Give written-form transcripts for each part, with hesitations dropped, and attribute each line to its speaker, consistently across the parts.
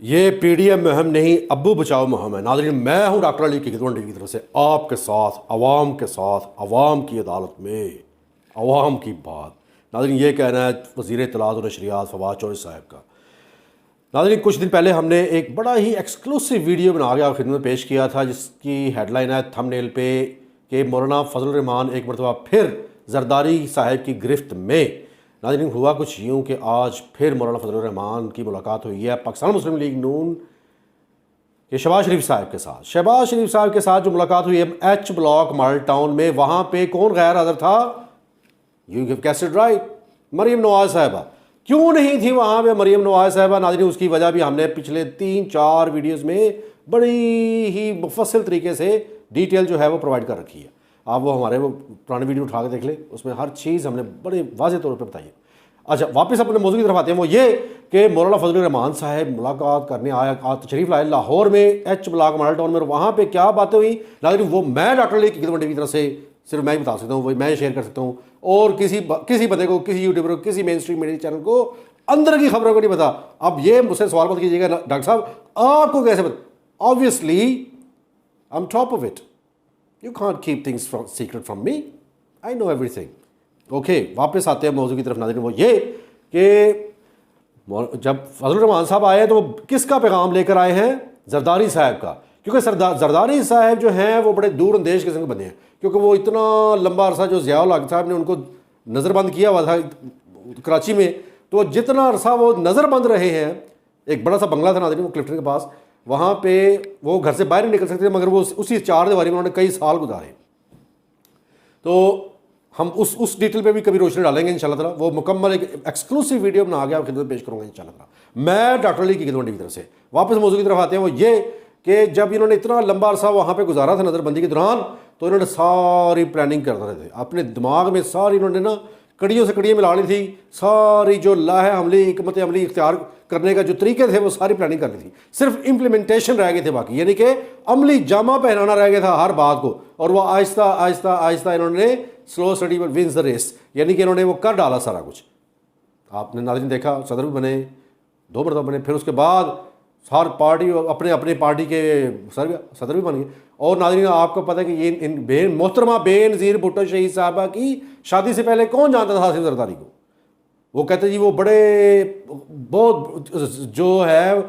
Speaker 1: ये पीडीएम मुहिम नहीं, अब्बू बचाओ मुहिम है। नाज़रीन, मैं हूँ डॉक्टर अली किगदवन टीवी की तरफ से आपके साथ, अवाम के साथ, अवाम की अदालत में अवाम की बात। नाज़रीन, ये कहना है वज़ीर इत्तलात और नशरियात फवाद चौधरी साहब का। नाज़रीन, कुछ दिन पहले हमने एक बड़ा ही एक्सक्लूसिव वीडियो बना के आपकी खिदमत में पेश किया था, जिसकी हेडलाइन है थंबनेल पे कि मौलाना फजल रहमान एक मरतबा फिर जरदारी साहब की गिरफ्त में। नाज़रीन, हुआ कुछ यूँ कि आज फिर मौलाना फजल रहमान की मुलाकात हुई है पाकिस्तान मुस्लिम लीग नून के शहबाज शरीफ साहब के साथ। शहबाज शरीफ साहब के साथ जो मुलाकात हुई है एच ब्लॉक मॉडल टाउन में, वहाँ पे कौन गैर हाज़िर था? You give cassette right, Maryam Nawaz साहबा। क्यों नहीं थी वहाँ पे मरीम नवाज साहबा? नाज़रीन, उसकी वजह भी हमने पिछले 3-4 वीडियोज़ में बड़ी ही मुफस्सिल तरीके से डिटेल जो है वो प्रोवाइड कर रखी है। आप वो हमारे वो पुराने वीडियो उठा के देख लें, उसमें हर चीज़ हमने बड़े वाज़ेह तौर पे बताई है। अच्छा, वापस अपने मौजूद की तरफ आते हैं। वो ये कि मौलाना फजल रहमान साहब मुलाकात करने आया, तशरीफ़ लाए लाहौर में एच ब्लॉक मॉडल टाउन में, वहाँ पे क्या बातें हुई नाज़रीन, वो मैं डॉक्टर अली किगदवन टीवी की तरफ से सिर्फ मैं ही बता सकता हूँ, वही मैं शेयर कर सकता हूँ। और किसी बंदे को, किसी यूट्यूबर को, किसी मेन स्ट्रीम मीडिया चैनल को अंदर की खबरों को नहीं पता। अब ये मुझसे सवाल मत कीजिएगा डॉक्टर साहब, आपको कैसे पता? Obviously I am top of it, you can't keep things secret from me, I know everything. Okay, वापस आते हैं मौजूद की तरफ। नाज़रीन, वो ये कि जब फजल रहमान साहब आए तो किसका पैगाम लेकर आए हैं? जरदारी साहब का। क्योंकि जरदारी साहब जो हैं वो बड़े दूर अंदेश किस्म के बने हैं, क्योंकि वो इतना लंबा अरसा जो ज़ियाउल हक साहब ने उनको नज़रबंद किया हुआ था कराची में, तो जितना अरसा वो नज़रबंद रहे हैं, एक बड़ा सा बंगला था नाज़रीन वो क्लिफ्टन के पास, वहाँ पे वो घर से बाहर नहीं निकल सकते, मगर वो उसी 4 दीवारी में उन्होंने कई साल गुजारे। तो हम उस डिटेल पे भी कभी रोशनी डालेंगे इंशाल्लाह ताला। वो मुकम्मल एक एक्सक्लूसिव वीडियो बना के आप खिदमत पेश करूँगा इंशाल्लाह ताला। मैं डॉक्टर अली किगदवन टीवी की तरफ से वापस मौजूद की तरफ आते हैं। वो ये कि जब इन्होंने इतना लंबा अरसा वहाँ पे गुजारा था नज़रबंदी के दौरान, तो इन्होंने सारी प्लानिंग कर रहे थे अपने दिमाग में, सारी इन्होंने ना कड़ियों से कड़ियाँ मिला ली थी, सारी जो लाह अमली हिकमत अमली इख्तियार करने का जो तरीके थे वो सारी प्लानिंग कर ली थी, सिर्फ इम्प्लीमेंटेशन रह गए थे बाकी, यानी कि अमली जामा पहनाना रह गया था हर बात को। और वह आहिस्ता आहिस्ता आहिस्ता इन्होंने slow study wins the race, यानी कि इन्होंने वो कर डाला सारा कुछ। आपने नाज़रीन देखा, सदर भी बने, 2 मरतबा बने, फिर उसके बाद हर पार्टी अपने अपने पार्टी के सदर भी बन गए। और नाज़रीन, आपको पता है कि ये इन मोहतरमा बेनज़ीर भुट्टो शहीद साहबा की शादी से पहले कौन जानता था हासिफ जरदारी को? वो कहते जी वो बड़े बहुत जो है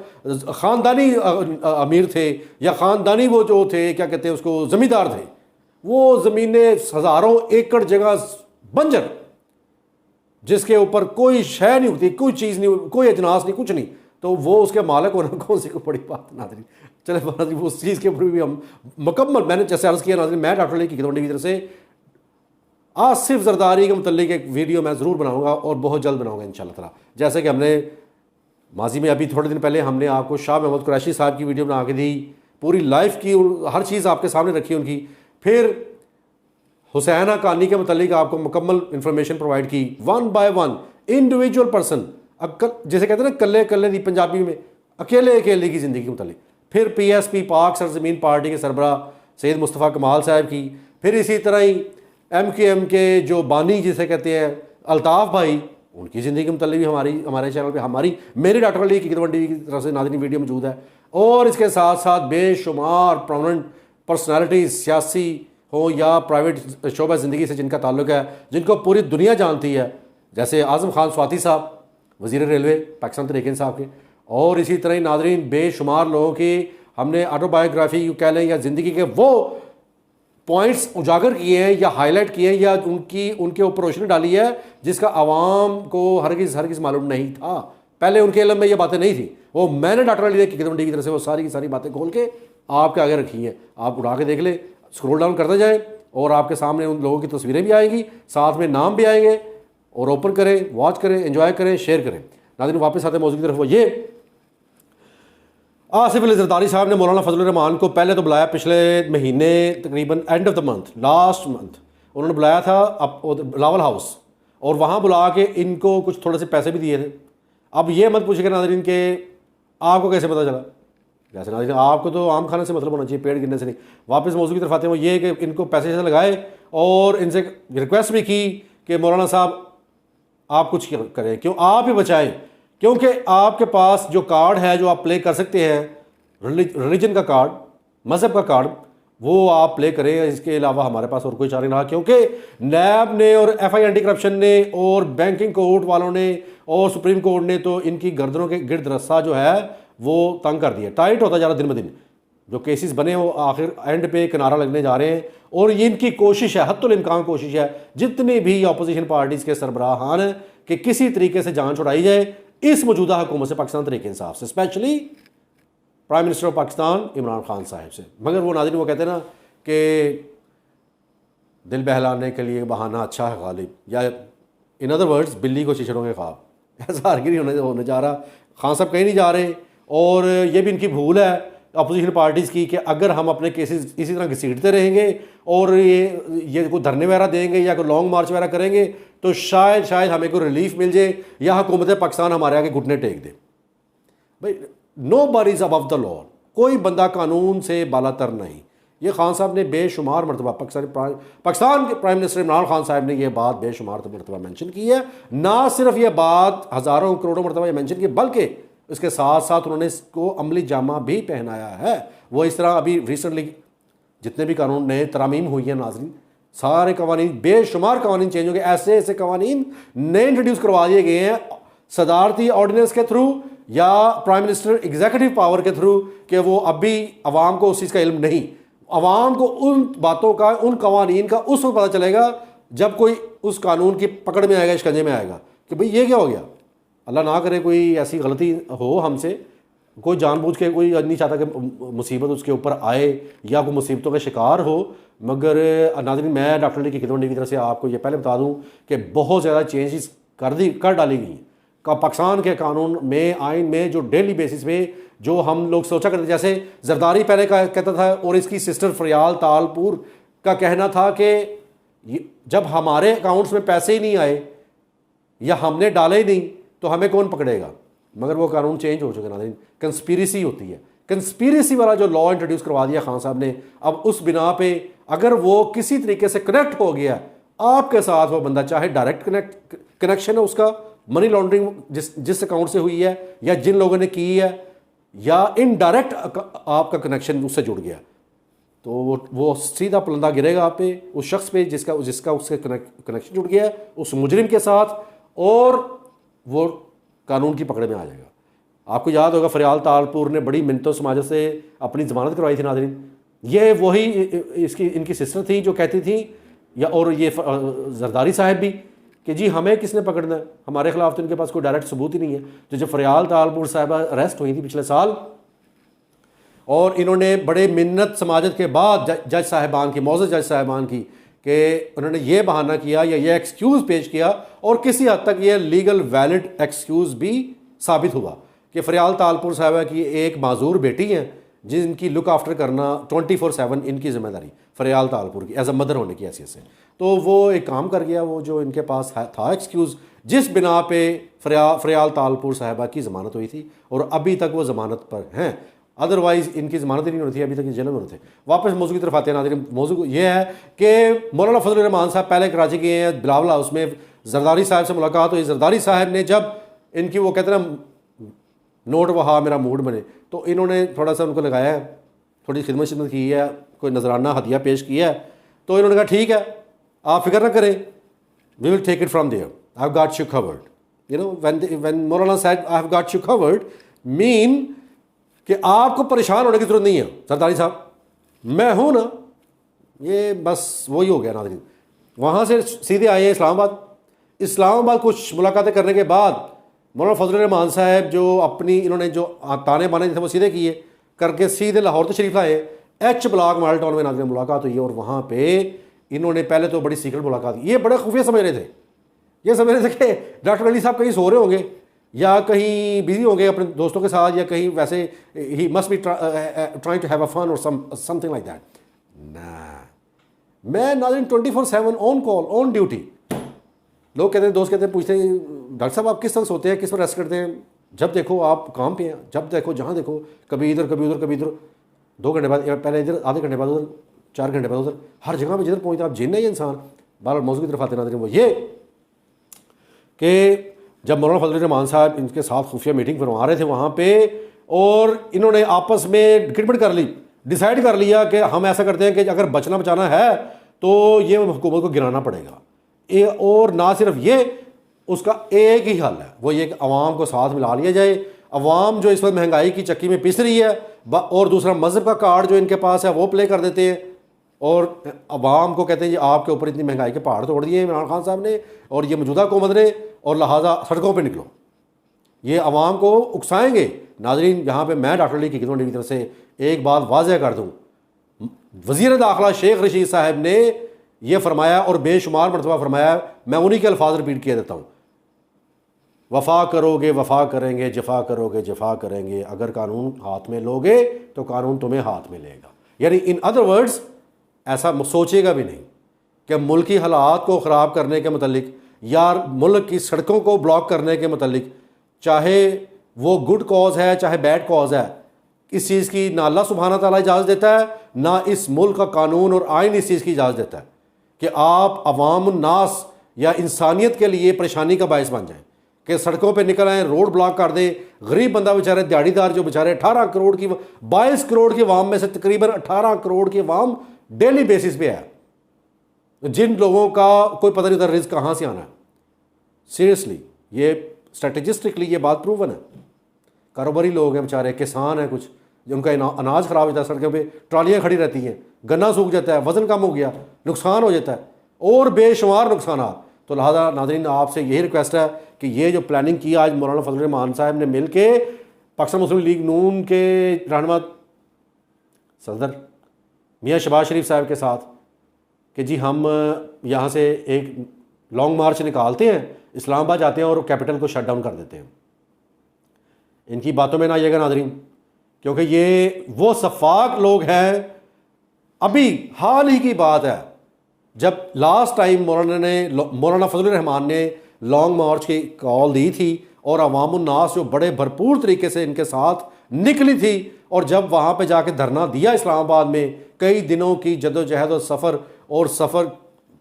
Speaker 1: ख़ानदानी अमीर थे, या ख़ानदानी वो जो थे क्या कहते हैं उसको, ज़मींदार थे। वो ज़मीनें हज़ारों एकड़ जगह बंजर, जिसके ऊपर कोई शय नहीं होती, कोई चीज़ नहीं, कोई अजनास नहीं, कुछ नहीं, तो वो उसके मालिक होना कौन सी को बड़ी बात नाज़रीन। चले नाज़रीन, उस चीज़ के ऊपर भी हम मुकम्मल, मैंने जैसे अर्ज़ किया नाज़रीन, मैं डॉक्टर अली किगदवन टीवी की तरफ से आसिफ जरदारी के मुतल्लिक एक वीडियो मैं ज़रूर बनाऊंगा और बहुत जल्द बनाऊंगा इंशाल्लाह ताला। जैसे कि हमने माजी में अभी थोड़े दिन पहले हमने आपको शाह महमूद कुरैशी साहब की वीडियो बना के दी, पूरी लाइफ की हर चीज़ आपके सामने रखी उनकी। फिर हुसैन हक्कानी के मुतल्लिक आपको मुकम्मल इंफॉर्मेशन प्रोवाइड की, 1 बाय 1 इंडिविजुअल पर्सन, जैसे कहते हैं ना कल्ले कल्ले दी पंजाबी में, अकेले अकेले की ज़िंदगी के मुतल्लिक। फिर PSP पाक सरजमीन पार्टी के सरबरा सैयद मुस्तफ़ा कमाल साहब की। फिर इसी तरह ही MKM के जो बानी जिसे कहते हैं अल्ताफ़ भाई, उनकी ज़िंदगी के मुतल्लिक भी हमारे चैनल पे मेरे डॉक्टर अली किगदवन टीवी की तरफ से नाज़रीन वीडियो मौजूद है। और इसके साथ साथ बेशुमार प्रोमिनेंट पर्सनालिटीज़, सियासी हो या प्राइवेट शोबा ज़िंदगी से जिनका ताल्लुक है, जिनको पूरी दुनिया जानती है, जैसे आज़म खान स्वाति साहब, वज़ीर रेलवे पाकिस्तान तहरीक इंसाफ के। और इसी तरह ही नाज़रीन बेशुमार लोगों की हमने ऑटोबायोग्राफी कह लें या ज़िंदगी के वो पॉइंट्स उजागर किए हैं या हाईलाइट किए हैं या उनके ऊपर रोशनी डाली है जिसका आवाम को हरगिज़ मालूम नहीं था। पहले उनके इल्म में ये बातें नहीं थी, वो मैंने डॉक्टर अली किगदवन टीवी की तरफ से वो सारी की सारी बातें खोल के आपके आगे रखी हैं। आप उठा के देख ले, स्क्रॉल डाउन करते जाएँ और आपके सामने उन लोगों की तस्वीरें भी आएंगी, साथ में नाम भी आएंगे, और ओपन करें, वॉच करें, एंजॉय करें, शेयर करें। नाज़रीन, वापस आते हैं मौजूद की तरफ। वो ये आसिफ अली जरदारी साहब ने मौलाना फजल रहमान को पहले तो बुलाया, पिछले महीने तकरीबन end of the month, last month उन्होंने बुलाया था बिलावल हाउस, और वहाँ बुला के इनको कुछ थोड़े से पैसे भी दिए थे। अब ये मत पूछिएगा नाज़रीन कि आपको कैसे पता चला, जैसे नाज़रीन आपको तो आम खाने से मतलब होना चाहिए, पेड़ गिरने से नहीं। वापस मौजूद की तरफ आते हैं। वो ये कि इनको पैसे जैसे लगाए और इनसे रिक्वेस्ट भी की कि मौलाना साहब आप कुछ करें, क्यों आप ही बचाएं, क्योंकि आपके पास जो कार्ड है जो आप प्ले कर सकते हैं, रिलीजन का कार्ड, मज़हब का कार्ड, वो आप प्ले करें। इसके अलावा हमारे पास और कोई चारा नहीं रहा, क्योंकि नैब ने और एफआई एंटी करप्शन ने और बैंकिंग कोर्ट वालों ने और सुप्रीम कोर्ट ने तो इनकी गर्दनों के गिर्द रस्सा जो है वो तंग कर दिया, टाइट होता जा रहा दिन ब दिन। जो केसेस बने वो आखिर एंड पे किनारा लगने जा रहे हैं, और ये इनकी कोशिश है, हत्तुल इम्कान कोशिश है, जितनी भी अपोजिशन पार्टीज़ के सरबराहान हैं कि किसी तरीके से जान छुड़ाई जाए इस मौजूदा हुकूमत से, पाकिस्तान तरीके इंसाफ से, specially prime minister of Pakistan Imran Khan साहब से। मगर वो नाज़रीन वो कहते हैं ना कि दिल बहलाने के लिए बहाना अच्छा है गालिब, या इन अदर वर्ड्स बिल्ली को चिचड़ों के ख्वाब, ऐसा हरगिरी होने जा रहा। खान साहब कहीं नहीं जा रहे, और ये भी इनकी भूल है अपोजिशन पार्टीज़ की कि अगर हम अपने केसेस इसी तरह घसीटते रहेंगे और ये कोई धरने वगैरह देंगे या कोई लॉन्ग मार्च वगैरह करेंगे तो शायद हमें कोई रिलीफ मिल जाए या हुकूमत पाकिस्तान हमारे आगे घुटने टेक दे। भाई nobody is above the law, कोई बंदा कानून से बालातर नहीं। ये खान साहब ने बेशुमार मरतबा, पाकिस्तान के प्राइम मिनिस्टर इमरान खान साहब ने यह बात बेशुमार मरतबा मेंशन की है। ना सिर्फ ये बात हज़ारों करोड़ों मरतबा ये मेंशन की, बल्कि इसके साथ साथ उन्होंने इसको अमली जामा भी पहनाया है। वो इस तरह अभी रिसेंटली जितने भी कानून नए तरामीम हुई हैं नाज़रीन, सारे कवानीन, बेशुमार कवानीन चेंज हो गए, ऐसे ऐसे कवानीन नए इंट्रोड्यूस करवा दिए गए हैं सदारती ऑर्डिनेंस के थ्रू या प्राइम मिनिस्टर एग्जीक्यूटिव पावर के थ्रू, कि वो अभी अवाम को उस चीज़ का इल्म नहीं। अवाम को उन बातों का, उन कवानीन का उस वक्त पता चलेगा जब कोई उस कानून की पकड़ में आएगा, शिकंजे में आएगा कि भाई ये क्या हो गया। अल्लाह ना करे कोई ऐसी गलती हो हमसे, कोई जानबूझ के कोई नहीं चाहता कि मुसीबत उसके ऊपर आए या कोई मुसीबतों का शिकार हो। मगर नाज़रीन मैं डॉक्टर अली की खिदमत की तरफ से आपको ये पहले बता दूं कि बहुत ज़्यादा चेंजेस कर डाली गई का पाकिस्तान के कानून में, आइन में, जो डेली बेसिस पे जो हम लोग सोचा करते, जैसे जरदारी पहले कहता था और इसकी सिस्टर फरियाल तालपुर का कहना था कि जब हमारे अकाउंट्स में पैसे ही नहीं आए या हमने डाले ही नहीं तो हमें कौन पकड़ेगा। मगर वो कानून चेंज हो चुके नाज़रीन, कंस्पिरेसी होती है। कंस्पिरेसी वाला जो लॉ इंट्रोड्यूस करवा दिया खान साहब ने, अब उस बिना पे अगर वो किसी तरीके से कनेक्ट हो गया आपके साथ, वो बंदा चाहे डायरेक्ट कनेक्शन है उसका, मनी लॉन्ड्रिंग जिस अकाउंट से हुई है या जिन लोगों ने की है, या इनडायरेक्ट आपका कनेक्शन उससे जुड़ गया, तो वो सीधा पलंदा गिरेगा आप पे, उस शख्स पे जिसका उससे कनेक्शन जुड़ गया है, उस मुजरिम के साथ, और वो कानून की पकड़ में आ जाएगा। आपको याद होगा फरियाल तालपुर ने बड़ी मिन्नतों समाजों से अपनी ज़मानत करवाई थी नाज़रीन। ये वही इनकी सिस्टर थी जो कहती थी, या और ये जरदारी साहब भी, कि जी हमें किसने पकड़ना है, हमारे खिलाफ तो इनके पास कोई डायरेक्ट सबूत ही नहीं है। तो जब फरियाल तालपुर साहब अरेस्ट हुई थी पिछले साल, और इन्होंने बड़े मिन्नत समाजत के बाद जज साहिबान की, मौजूद जज साहिबान की, कि उन्होंने ये बहाना किया या ये एक्सक्यूज़ पेश किया, और किसी हद तक ये लीगल वैलिड एक्सक्यूज़ भी साबित हुआ कि फरियाल तालपुर साहबा की एक माजूर बेटी हैं जिनकी लुक आफ्टर करना 24/7 इनकी जिम्मेदारी फरियाल तालपुर की एज अ मदर होने की हैसियत से। तो वो एक काम कर गया, वो जो इनके पास था एक्सक्यूज़, जिस बिना पे फरियाल तालपुर साहबा की ज़मानत हुई थी, और अभी तक वो ज़मानत पर हैं, अदरवाइज़ इनकी ज़मानत ही नहीं होनी थी, अभी तक ये जेल में होते थे। वापस मौजू की तरफ आते हैं नाज़रीन। मौजू ये है कि मौलाना फजल रहमान साहब पहले कराची गए हैं, बिलावल हाउस में जरदारी साहब से मुलाकात हुई। जरदारी साहब ने जब इनकी वो कहते ना नोट वहा मेरा मूड बने, तो इन्होंने थोड़ा सा उनको लगाया है, थोड़ी खिदमत की है, कोई नजराना हदिया पेश किया है। तो इन्होंने कहा ठीक है आप फिक्र ना करें, we will take it from there, I have got you covered. You know when Maulana said I have got you covered, mean कि आपको परेशान होने की जरूरत नहीं है सरदारी साहब, मैं हूं ना। ये बस वही हो गया नाज़रीन। वहाँ से सीधे आए हैं इस्लामाबाद कुछ मुलाकातें करने के बाद मौलाना फजल रहमान साहब जो अपनी इन्होंने जो ताने बाने थे वो सीधे किए करके सीधे लाहौर तशरीफ लाए। एच ब्लॉक मॉडल टाउन में नाज़रीन मुलाकात हुई है, और वहाँ पे इन्होंने पहले तो बड़ी सीक्रेट मुलाकात की। ये बड़े खुफिया समझ रहे थे, ये समझ रहे थे कि डॉक्टर अली साहब कहीं सो रहे होंगे या कहीं बिजी होंगे अपने दोस्तों के साथ, या कहीं वैसे ही must be trying to have a fun और समथिंग लाइक दैट। ना, मैं नाज़रीन 24/7 ऑन कॉल, ऑन ड्यूटी। लोग कहते हैं, दोस्त कहते हैं, पूछते हैं डॉक्टर साहब आप किस वक्त सोते हैं, किस वक्त रेस्ट करते हैं? जब देखो आप काम पे हैं, जब देखो जहाँ देखो, कभी इधर कभी उधर, कभी इधर, 2 घंटे बाद पहले इधर, आधे घंटे बाद उधर, 4 घंटे बाद उधर, हर जगह पे जिधर पहुँचता आप जिन है ये इंसान। बार मौजूद की तरफ आते नाज़रीन वो ये कि जब मौलाना फजल रहमान साहब इनके साथ खुफिया मीटिंग फरमा रहे थे वहाँ पे, और इन्होंने आपस में एग्रीमेंट कर ली, डिसाइड कर लिया कि हम ऐसा करते हैं कि अगर बचना बचाना है तो ये हुकूमत को गिराना पड़ेगा। और ना सिर्फ ये, उसका एक ही हल है, वो ये कि अवाम को साथ मिला लिया जाए। अवाम जो इस वक्त महंगाई की चक्की में पिस रही है, और दूसरा मज़हब का कार्ड जो इनके पास है वो प्ले कर देते हैं, और अवाम को कहते हैं जी आपके ऊपर इतनी महंगाई के पहाड़ तोड़ दिए इमरान खान साहब ने और ये मौजूदा हुकूमत ने, और लिहाजा सड़कों पर निकलो। ये अवाम को उकसाएंगे। नाजरीन, यहाँ पे मैं डॉक्टर अली की तरफ से एक बात वाज़ह कर दूँ, वज़ीर दाखिला शेख रशीद साहब ने यह फरमाया और बेशुमार मरतबा फरमाया, मैं उन्हीं के अल्फाज रिपीट किया देता हूँ, वफ़ा करोगे वफ़ा करेंगे, जफ़ा करोगे जफ़ा करेंगे, अगर कानून हाथ में लोगे तो कानून तुम्हें हाथ में लेगा। यानी इन अदर वर्ड्स, ऐसा सोचेगा भी नहीं कि मुल्क की हालात को ख़राब करने के मतलब या मुल्क की सड़कों को ब्लॉक करने के मतलब, चाहे वो गुड कॉज है चाहे बैड कॉज है, इस चीज़ की ना अल्लाह सुब्हाना ताला इजाज़त देता है, ना इस मुल्क का कानून और आइन इस चीज़ की इजाज़त देता है कि आप अवाम नास या इंसानियत के लिए परेशानी का बायस बन जाएं, कि सड़कों पे निकल आए, रोड ब्लॉक कर दे। गरीब बंदा बेचारे, दिहाड़ीदार जो बेचारे 18 करोड़ की 22 करोड़ की अवाम में से तकरीबन 18 करोड़ की अवाम डेली बेसिस पे है, जिन लोगों का कोई पता नहीं होता रिस्क कहाँ से आना है। सीरियसली, ये स्ट्रेटेजिस्टिकली ये बात प्रूवन है। कारोबारी लोग हैं बेचारे, किसान हैं, कुछ उनका अनाज ख़राब हो जाता है, सड़कों पे ट्रालियाँ खड़ी रहती हैं, गन्ना सूख जाता है, वज़न कम हो गया, नुकसान हो जाता है और बेशुमार नुकसान। तो लिहाजा नाज़रीन, आपसे यही रिक्वेस्ट है कि ये जो प्लानिंग की आज मौलाना फजल रहमान साहब ने मिल के पाकिस्तान मुस्लिम लीग नून के रहनुमा सदर मियाँ शहबाज शरीफ साहब के साथ कि जी हम यहाँ से एक लॉन्ग मार्च निकालते हैं, इस्लामाबाद जाते हैं और कैपिटल को शट डाउन कर देते हैं। इनकी बातों में ना आइएगा नाज़रीन, क्योंकि ये वो सफाक लोग हैं। अभी हाल ही की बात है, जब लास्ट टाइम मौलाना फजल रहमान ने लॉन्ग मार्च की कॉल दी थी और अवामुन्नास जो बड़े भरपूर तरीके से इनके साथ निकली थी, और जब वहाँ पे जाके धरना दिया इस्लामाबाद में, कई दिनों की जद्दोजहद और सफ़र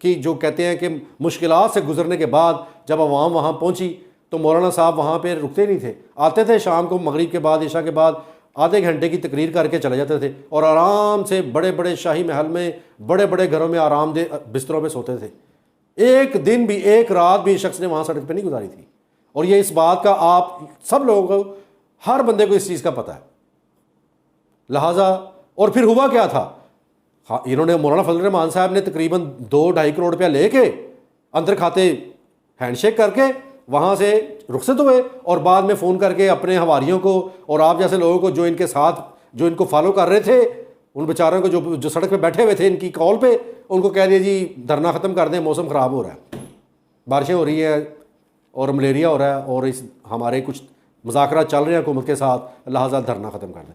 Speaker 1: की जो कहते हैं कि मुश्किलात से गुजरने के बाद जब अवाम वहाँ पहुँची तो मौलाना साहब वहाँ पे रुकते नहीं थे, आते थे शाम को मगरिब के बाद, इशा के बाद आधे घंटे की तकरीर करके चले जाते थे और आराम से बड़े बड़े शाही महल में, बड़े बड़े घरों में आरामदेह बिस्तरों में सोते थे। एक दिन भी, एक रात भी शख्स ने वहाँ सड़क पे नहीं गुजारी थी। और ये इस बात का आप सब लोगों को, हर बंदे को इस चीज़ का पता है। लिहाजा और फिर हुआ क्या था, हाँ, इन्होंने मौलाना फजल रहमान साहब ने तकरीबन 2-2.5 करोड़ रुपया लेके अंदर खाते हैंडशेक करके वहाँ से रुखसत हुए और बाद में फ़ोन करके अपने हवारियों को और आप जैसे लोगों को जो इनके साथ, जो इनको फॉलो कर रहे थे, उन बेचारों को जो सड़क पे बैठे हुए थे इनकी कॉल पे, उनको कह दिया जी धरना ख़त्म कर दें, मौसम ख़राब हो रहा है, बारिशें हो रही हैं और मलेरिया हो रहा है और इस हमारे कुछ मुज़ाकरात चल रहे हैं हुकूमत के साथ, लिहाजा धरना ख़त्म कर दें।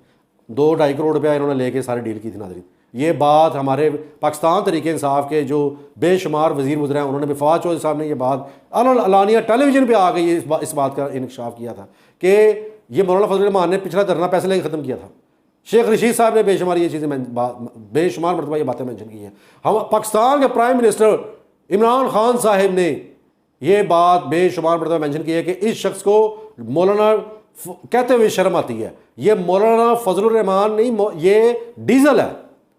Speaker 1: 2-2.5 करोड़ रुपया इन्होंने लेके सारी डील की थी। नाज़रीन, ये बात हमारे पाकिस्तान तरीके इंसाफ के जो बेशुमार वज़ीर गुज़रे हैं, उन्होंने भी फवाद चौधरी साहब ने ये बात अलानिया टेलीविज़न पे आ गई इस बात का इंकशाफ किया था कि ये मौलाना फजल रहमान ने पिछला धरना पैसे लेकर ख़त्म किया था। शेख रशीद साहब ने बेशुमार ये चीज़ें बेशुमार मरतबा ये बातें मेंशन की हैं। हम पाकिस्तान के प्राइम मिनिस्टर इमरान खान साहब ने ये बात बेशुमार मरतबा मेंशन की है कि इस शख्स को मौलाना कहते हुए शर्म आती है। ये मौलाना फजल रहमान नहीं, ये डीजल है,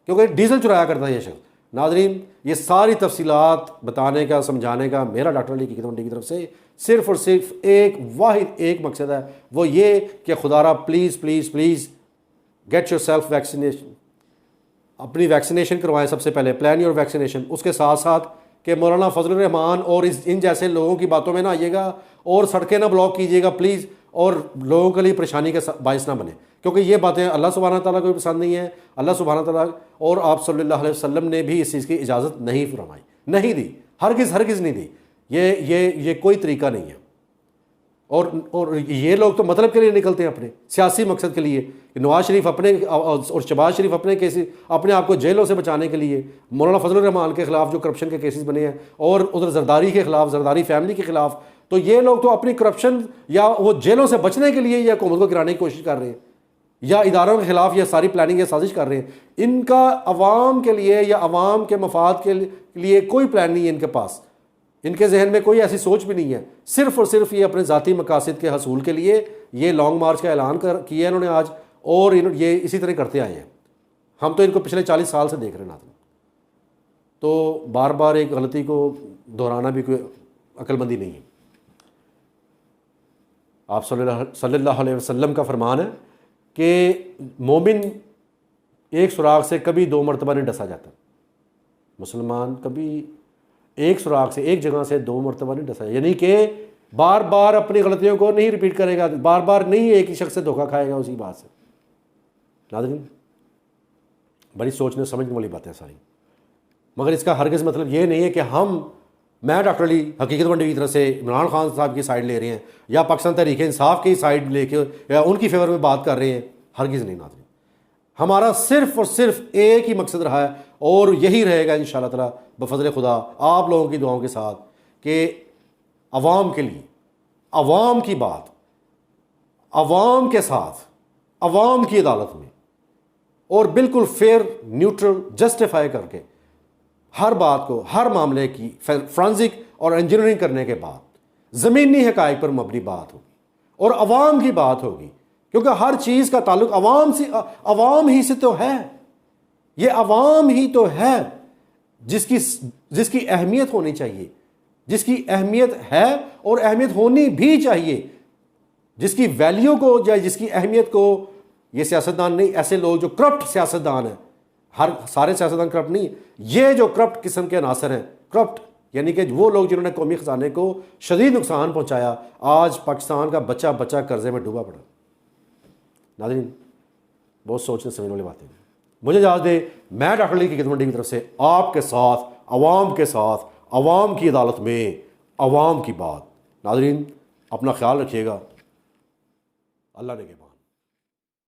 Speaker 1: क्योंकि डीजल चुराया करता है ये शख्स। नाजरीन, ये सारी तफसीलात बताने का, समझाने का मेरा डॉक्टर अली की तरफ से सिर्फ और सिर्फ एक वाहिद एक मकसद है, वो ये कि खुदारा please please please get your self vaccination, अपनी वैक्सीनेशन करवाएं। सबसे पहले प्लान योर वैक्सीनेशन। उसके साथ साथ कि मौलाना फजल रहमान और इन जैसे लोगों की बातों में ना आइएगा और सड़कें ना ब्लॉक कीजिएगा प्लीज़, और लोगों के लिए परेशानी का बायस ना बने, क्योंकि ये बातें अल्लाह सुब्हाना ताला को भी पसंद नहीं है। अल्लाह सुब्हाना ताला और आप सल्लल्लाहु अलैहि वसल्लम ने भी इस चीज़ की इजाज़त नहीं फरमाई, नहीं दी, हरगिज़ नहीं दी। ये कोई तरीका नहीं है। और ये लोग तो मतलब के लिए निकलते हैं, अपने सियासी मकसद के लिए। नवाज शरीफ अपने और शहबाज शरीफ अपने केसेस, अपने आप को जेलों से बचाने के लिए, मौलाना फजल रहमान के ख़िलाफ़ जो करप्शन के केसेस बने हैं और उधर जरदारी के ख़िलाफ़, जरदारी फैमिली के ख़िलाफ़, तो ये लोग तो अपनी करप्शन या वो जेलों से बचने के लिए या हुकूमत को गिराने की कोशिश कर रहे हैं या इदारों के ख़िलाफ़ ये सारी प्लानिंग या साजिश कर रहे हैं। इनका अवाम के लिए या अवाम के मफाद के लिए कोई प्लान नहीं है इनके पास। इनके जहन में कोई ऐसी सोच भी नहीं है, सिर्फ और सिर्फ ये अपने ज़ाती मकासद के हसूल के लिए ये लॉन्ग मार्च का ऐलान किया है इन्होंने आज, और ये इसी तरह करते आए हैं। हम तो इनको पिछले 40 साल से देख रहे हैं नाज़रीन। तो बार बार एक गलती को दोहराना भी कोई अक्लमंदी नहीं है। आप सल्लल्लाहु अलैहि वसल्लम का फरमान है कि मोमिन एक सुराख से कभी 2 मरतबा नहीं डसा जाता। मुसलमान कभी एक सुराख से, एक जगह से 2 मरतबा नहीं डसा, यानी कि बार बार अपनी गलतियों को नहीं रिपीट करेगा, बार बार नहीं एक ही शख्स से धोखा खाएगा उसी बात से। नाज़रीन, बड़ी सोचने समझने वाली बातें सारी, मगर इसका हरगिज़ मतलब ये नहीं है कि मैं डॉक्टर अली हकीकत मंडी की तरफ से इमरान खान साहब की साइड ले रहे हैं या पाकिस्तान तहरीक इंसाफ की साइड लेके या उनकी फेवर में बात कर रहे हैं। हरगिज़ नहीं नाज़रीन, हमारा सिर्फ और सिर्फ एक ही मकसद रहा है और यही रहेगा इंशाअल्लाह ताला बफज़ल खुदा आप लोगों की दुआओं के साथ, कि अवाम के लिए, अवाम की बात, अवाम के साथ, अवाम की अदालत में, और बिल्कुल फेयर, न्यूट्रल, जस्टिफाई करके हर बात को, हर मामले की फ्रांसिक और इंजीनियरिंग करने के बाद ज़मीनी हक़ाइक़ पर मबनी बात होगी और अवाम की बात होगी, क्योंकि हर चीज़ का ताल्लुक अवाम से, अवाम ही से तो है। ये अवाम ही तो है जिसकी अहमियत होनी चाहिए, जिसकी अहमियत है और अहमियत होनी भी चाहिए, जिसकी वैल्यू को या जिसकी अहमियत को ये सियासतदान नहीं, ऐसे लोग जो करप्ट सियासतदान हैं, हर सारे सियासतदान करप्ट नहीं, ये जो करप्ट किस्म के अनासर हैं, करप्ट यानी कि वो लोग जिन्होंने कौमी ख़जाने को शदीद नुकसान पहुंचाया, आज पाकिस्तान का बच्चा बच्चा कर्जे में डूबा पड़ा। नाज़रीन, बहुत सोचने समझने वाली बातें। मुझे इजाज़त दे, मैं डॉक्टर अली हकीकत मंडी की तरफ से आपके साथ, अवाम के साथ, अवाम की अदालत में, अवाम की बात। नाज़रीन, अपना ख्याल रखिएगा। अल्लाह ने के